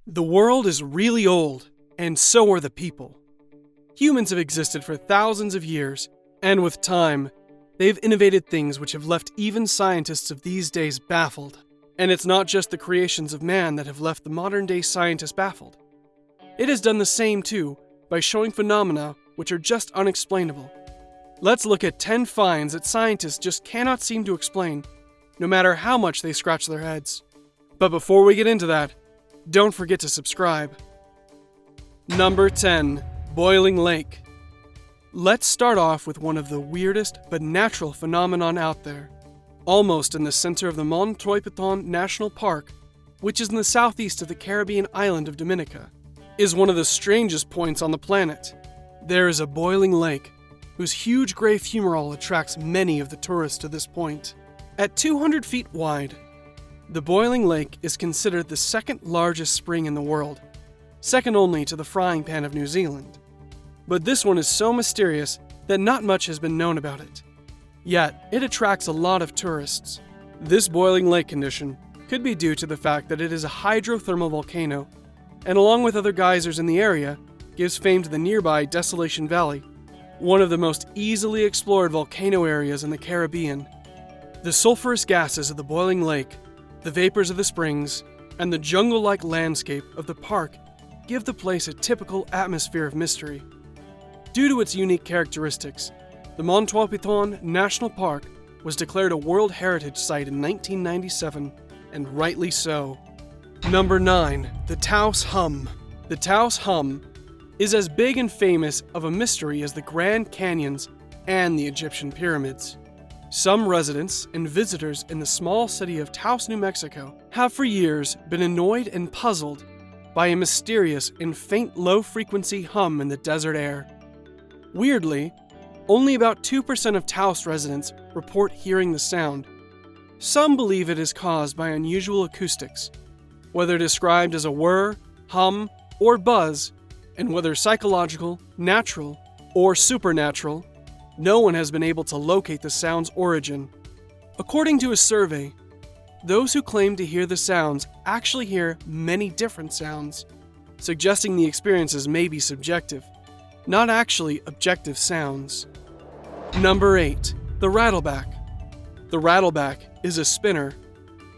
The world is really old, and so are the people. Humans have existed for thousands of years, and with time, they've innovated things which have left even scientists of these days baffled. And it's not just the creations of man that have left the modern-day scientists baffled. It has done the same too, by showing phenomena which are just unexplainable. Let's look at 10 finds that scientists just cannot seem to explain, no matter how much they scratch their heads. But before we get into that, don't forget to subscribe. Number 10. Boiling Lake. Let's start off with one of the weirdest but natural phenomenon out there. Almost in the center of the Morne Pitons National Park, which is in the southeast of the Caribbean island of Dominica, is one of the strangest points on the planet. There is a boiling lake, whose huge gray fumarole attracts many of the tourists to this point. At 200 feet wide, the boiling lake is considered the second largest spring in the world, second only to the Frying Pan of New Zealand. But this one is so mysterious that not much has been known about it. Yet, it attracts a lot of tourists. This boiling lake condition could be due to the fact that it is a hydrothermal volcano, and along with other geysers in the area, gives fame to the nearby Desolation Valley, one of the most easily explored volcano areas in the Caribbean. The sulfurous gases of the boiling lake, the vapors of the springs, and the jungle-like landscape of the park give the place a typical atmosphere of mystery. Due to its unique characteristics, the Morne Pitons National Park was declared a World Heritage Site in 1997, and rightly so. Number 9. The Taos Hum. The Taos Hum is as big and famous of a mystery as the Grand Canyons and the Egyptian pyramids. Some residents and visitors in the small city of Taos, New Mexico, have for years been annoyed and puzzled by a mysterious and faint low-frequency hum in the desert air. Weirdly, only about 2% of Taos residents report hearing the sound. Some believe it is caused by unusual acoustics, whether described as a whir, hum, or buzz, and whether psychological, natural, or supernatural, no one has been able to locate the sound's origin. According to a survey, those who claim to hear the sounds actually hear many different sounds, suggesting the experiences may be subjective, not actually objective sounds. Number 8. The Rattleback. The Rattleback is a spinner,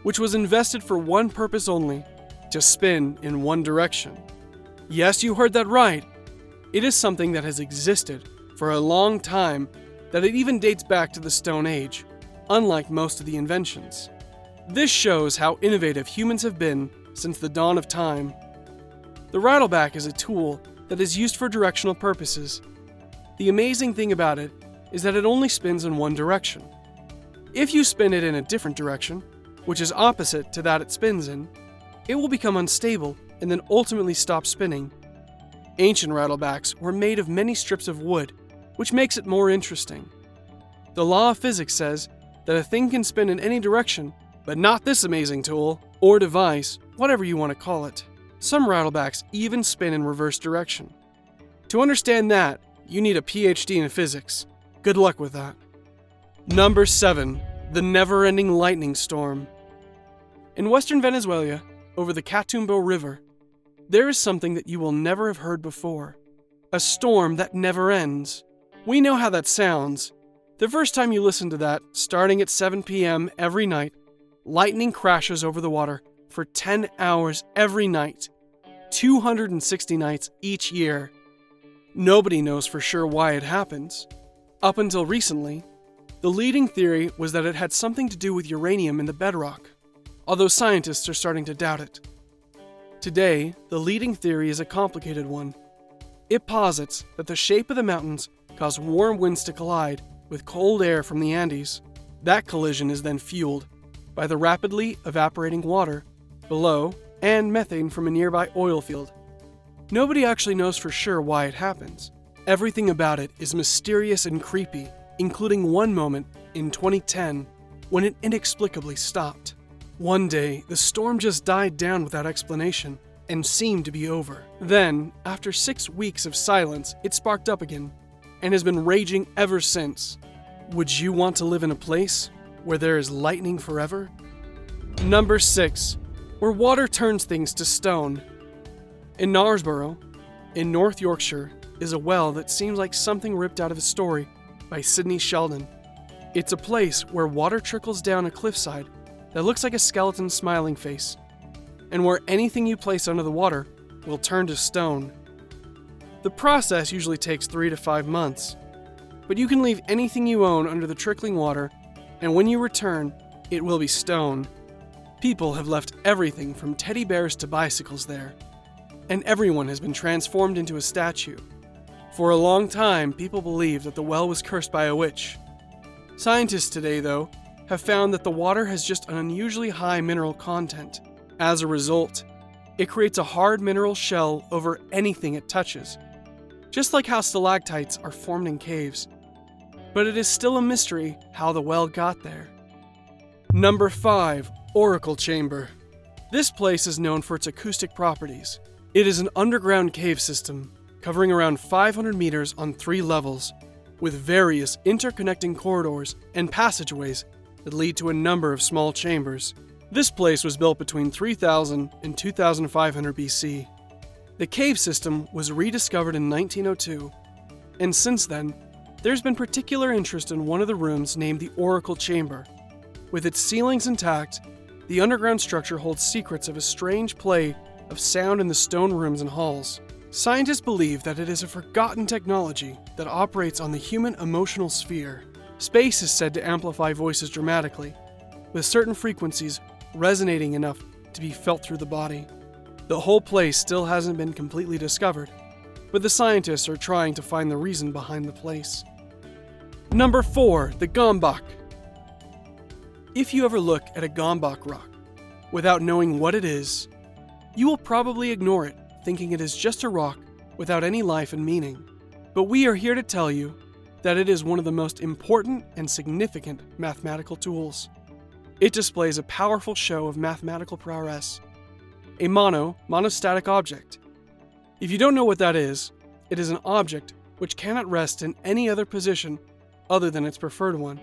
which was invented for one purpose only, to spin in one direction. Yes, you heard that right. It is something that has existed for a long time, that it even dates back to the Stone Age, unlike most of the inventions. This shows how innovative humans have been since the dawn of time. The Rattleback is a tool that is used for directional purposes. The amazing thing about it is that it only spins in one direction. If you spin it in a different direction, which is opposite to that it spins in, it will become unstable and then ultimately stop spinning. Ancient rattlebacks were made of many strips of wood, which makes it more interesting. The law of physics says that a thing can spin in any direction, but not this amazing tool, or device, whatever you want to call it. Some rattlebacks even spin in reverse direction. To understand that, you need a PhD in physics. Good luck with that. Number 7. The Neverending Lightning Storm. In western Venezuela, over the Catumbó River, there is something that you will never have heard before. A storm that never ends. We know how that sounds. The first time you listen to that, starting at 7 p.m. every night, lightning crashes over the water for 10 hours every night, 260 nights each year. Nobody knows for sure why it happens. Up until recently, the leading theory was that it had something to do with uranium in the bedrock, although scientists are starting to doubt it. Today, the leading theory is a complicated one. It posits that the shape of the mountains cause warm winds to collide with cold air from the Andes. That collision is then fueled by the rapidly evaporating water below and methane from a nearby oil field. Nobody actually knows for sure why it happens. Everything about it is mysterious and creepy, including one moment in 2010 when it inexplicably stopped. One day, the storm just died down without explanation and seemed to be over. Then, after 6 weeks of silence, it sparked up again and has been raging ever since. Would you want to live in a place where there is lightning forever? Number 6. Where water turns things to stone. In Knaresborough, in North Yorkshire, is a well that seems like something ripped out of a story by Sidney Sheldon. It's a place where water trickles down a cliffside that looks like a skeleton's smiling face, and where anything you place under the water will turn to stone. The process usually takes 3 to 5 months, but you can leave anything you own under the trickling water, and when you return, it will be stone. People have left everything from teddy bears to bicycles there, and everyone has been transformed into a statue. For a long time, people believed that the well was cursed by a witch. Scientists today, though, have found that the water has just an unusually high mineral content. As a result, it creates a hard mineral shell over anything it touches, just like how stalactites are formed in caves. But it is still a mystery how the well got there. Number 5. Oracle Chamber. This place is known for its acoustic properties. It is an underground cave system, covering around 500 meters on 3 levels, with various interconnecting corridors and passageways that lead to a number of small chambers. This place was built between 3000 and 2500 BC. The cave system was rediscovered in 1902, and since then, there's been particular interest in one of the rooms named the Oracle Chamber. With its ceilings intact, the underground structure holds secrets of a strange play of sound in the stone rooms and halls. Scientists believe that it is a forgotten technology that operates on the human emotional sphere. Space is said to amplify voices dramatically, with certain frequencies resonating enough to be felt through the body. The whole place still hasn't been completely discovered, but the scientists are trying to find the reason behind the place. Number 4. The Gum Bach. If you ever look at a Gum Bach rock without knowing what it is, you will probably ignore it, thinking it is just a rock without any life and meaning. But we are here to tell you that it is one of the most important and significant mathematical tools. It displays a powerful show of mathematical prowess, a monostatic object. If you don't know what that is, it is an object which cannot rest in any other position other than its preferred one,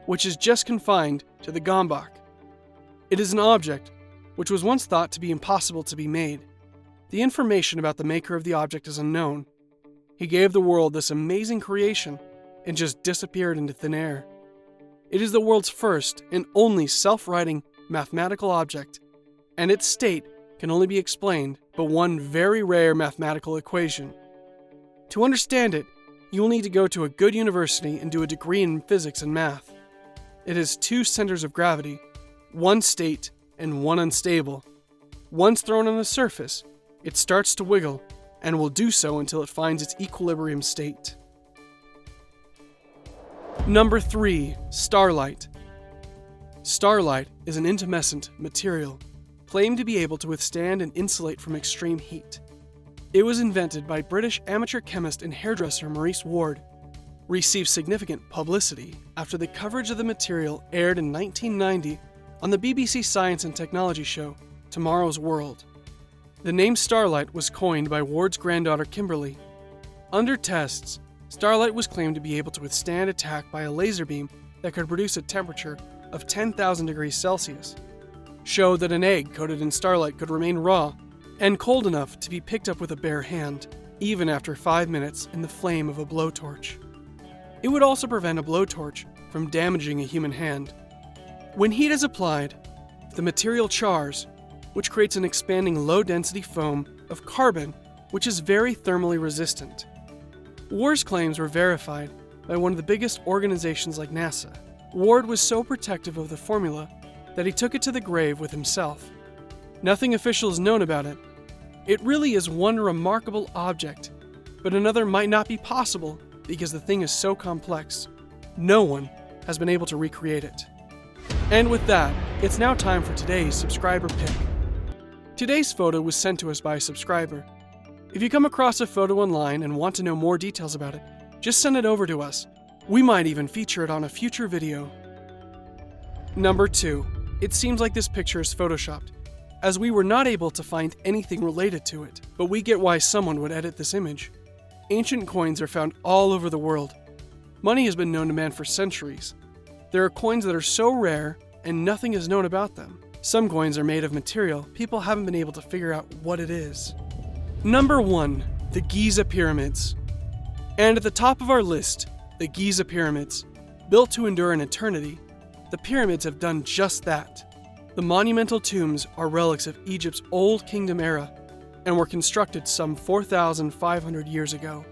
which is just confined to the Gum Bach. It is an object which was once thought to be impossible to be made. The information about the maker of the object is unknown. He gave the world this amazing creation and just disappeared into thin air. It is the world's first and only self-writing mathematical object, and its state can only be explained by one very rare mathematical equation. To understand it, you will need to go to a good university and do a degree in physics and math. It has 2 centers of gravity, one state and one unstable. Once thrown on the surface, it starts to wiggle and will do so until it finds its equilibrium state. Number 3. Starlight. Starlight is an intumescent material claimed to be able to withstand and insulate from extreme heat. It was invented by British amateur chemist and hairdresser Maurice Ward, received significant publicity after the coverage of the material aired in 1990 on the BBC Science and Technology show, Tomorrow's World. The name Starlight was coined by Ward's granddaughter Kimberly. Under tests, Starlight was claimed to be able to withstand attack by a laser beam that could produce a temperature of 10,000 degrees Celsius, showed that an egg coated in Starlight could remain raw and cold enough to be picked up with a bare hand, even after 5 minutes in the flame of a blowtorch. It would also prevent a blowtorch from damaging a human hand. When heat is applied, the material chars, which creates an expanding low-density foam of carbon, which is very thermally resistant. Ward's claims were verified by one of the biggest organizations like NASA. Ward was so protective of the formula that he took it to the grave with himself. Nothing official is known about it. It really is one remarkable object, but another might not be possible because the thing is so complex. No one has been able to recreate it. And with that, it's now time for today's subscriber pick. Today's photo was sent to us by a subscriber. If you come across a photo online and want to know more details about it, just send it over to us. We might even feature it on a future video. Number 2. It seems like this picture is photoshopped, as we were not able to find anything related to it, but we get why someone would edit this image. Ancient coins are found all over the world. Money has been known to man for centuries. There are coins that are so rare and nothing is known about them. Some coins are made of material people haven't been able to figure out what it is. Number 1. The Giza Pyramids. And at the top of our list, the Giza Pyramids. Built to endure an eternity, the pyramids have done just that. The monumental tombs are relics of Egypt's Old Kingdom era and were constructed some 4,500 years ago.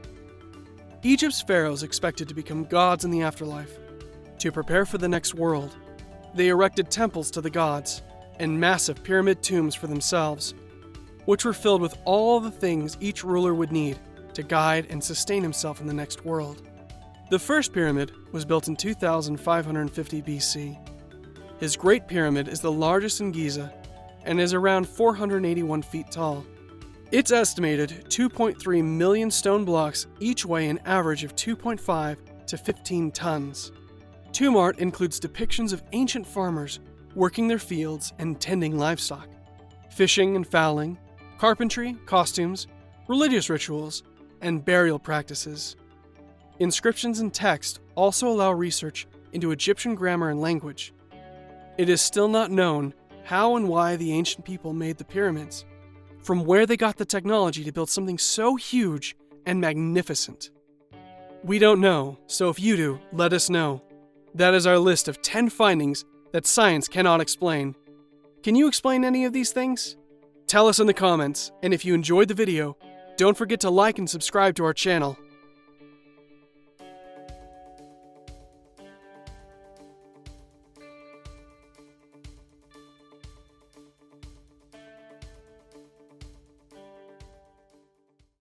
Egypt's pharaohs expected to become gods in the afterlife. To prepare for the next world, they erected temples to the gods and massive pyramid tombs for themselves, which were filled with all the things each ruler would need to guide and sustain himself in the next world. The first pyramid was built in 2550 BC. His Great Pyramid is the largest in Giza and is around 481 feet tall. Its estimated 2.3 million stone blocks each weigh an average of 2.5 to 15 tons. Tomb art includes depictions of ancient farmers working their fields and tending livestock, fishing and fowling, carpentry, costumes, religious rituals, and burial practices. Inscriptions and text also allow research into Egyptian grammar and language. It is still not known how and why the ancient people made the pyramids, from where they got the technology to build something so huge and magnificent. We don't know, so if you do, let us know. That is our list of 10 findings that science cannot explain. Can you explain any of these things? Tell us in the comments, and if you enjoyed the video, don't forget to like and subscribe to our channel.